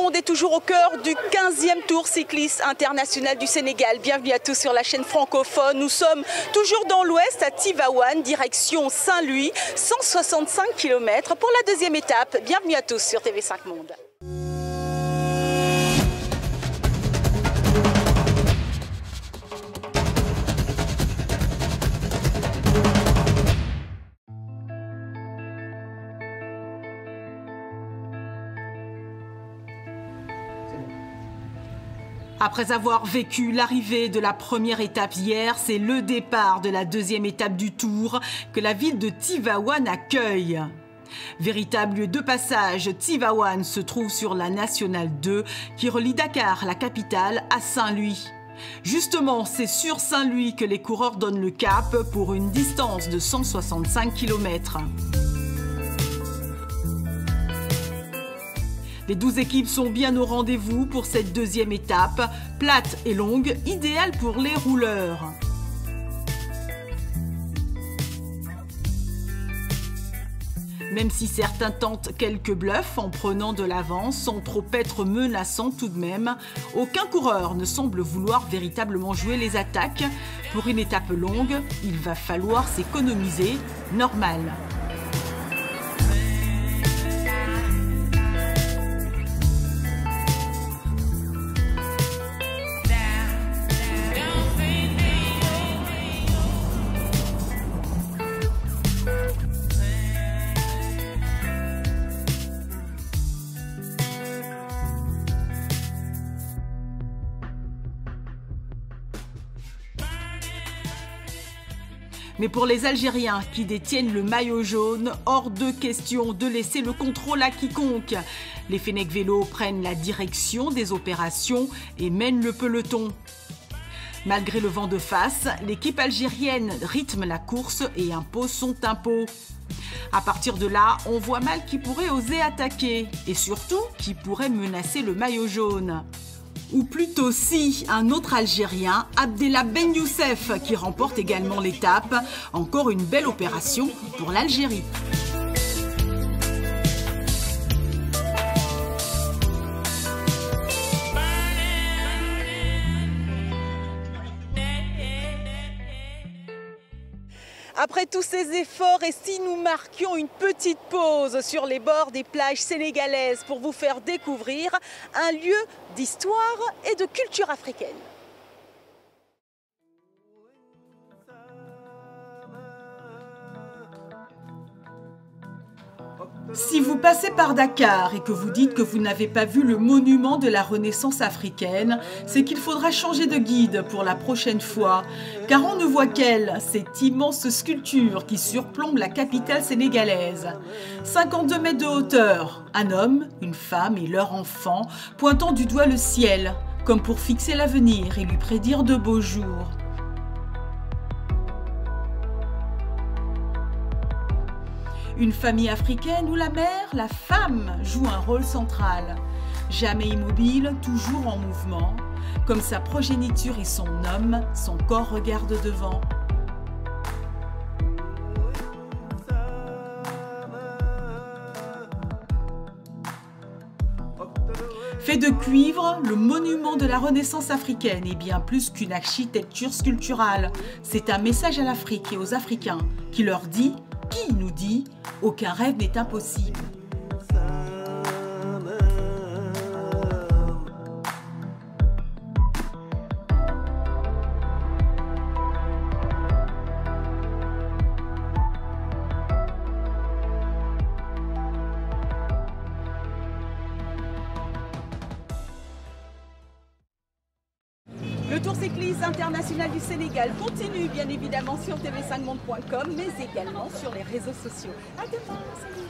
Monde est toujours au cœur du 15e Tour cycliste international du Sénégal. Bienvenue à tous sur la chaîne francophone. Nous sommes toujours dans l'ouest à Tivaouane, direction Saint-Louis, 165 km pour la deuxième étape. Bienvenue à tous sur TV5 Monde. Après avoir vécu l'arrivée de la première étape hier, c'est le départ de la deuxième étape du Tour que la ville de Tivaouane accueille. Véritable lieu de passage, Tivaouane se trouve sur la Nationale 2 qui relie Dakar, la capitale, à Saint-Louis. Justement, c'est sur Saint-Louis que les coureurs donnent le cap pour une distance de 165 km. Les 12 équipes sont bien au rendez-vous pour cette deuxième étape, plate et longue, idéale pour les rouleurs. Même si certains tentent quelques bluffs en prenant de l'avance sans trop être menaçants tout de même, aucun coureur ne semble vouloir véritablement jouer les attaques. Pour une étape longue, il va falloir s'économiser, normal. Mais pour les Algériens qui détiennent le maillot jaune, hors de question de laisser le contrôle à quiconque. Les Fenech Vélo prennent la direction des opérations et mènent le peloton. Malgré le vent de face, l'équipe algérienne rythme la course et impose son tempo. À partir de là, on voit mal qui pourrait oser attaquer et surtout qui pourrait menacer le maillot jaune. Ou plutôt si un autre Algérien, Abdellah Ben Youssef, qui remporte également l'étape. Encore une belle opération pour l'Algérie. Après tous ces efforts, et si nous marquions une petite pause sur les bords des plages sénégalaises pour vous faire découvrir un lieu d'histoire et de culture africaine. Si vous passez par Dakar et que vous dites que vous n'avez pas vu le monument de la Renaissance africaine, c'est qu'il faudra changer de guide pour la prochaine fois, car on ne voit qu'elle, cette immense sculpture qui surplombe la capitale sénégalaise. 52 mètres de hauteur, un homme, une femme et leur enfant pointant du doigt le ciel, comme pour fixer l'avenir et lui prédire de beaux jours. Une famille africaine où la mère, la femme, joue un rôle central. Jamais immobile, toujours en mouvement. Comme sa progéniture et son homme, son corps regarde devant. Fait de cuivre, le monument de la Renaissance africaine est bien plus qu'une architecture sculpturale. C'est un message à l'Afrique et aux Africains qui leur dit, qui nous dit, aucun rêve n'est impossible. Le Tour cycliste international du Sénégal continue bien évidemment sur tv5monde.com mais également sur les réseaux sociaux. À demain, salut.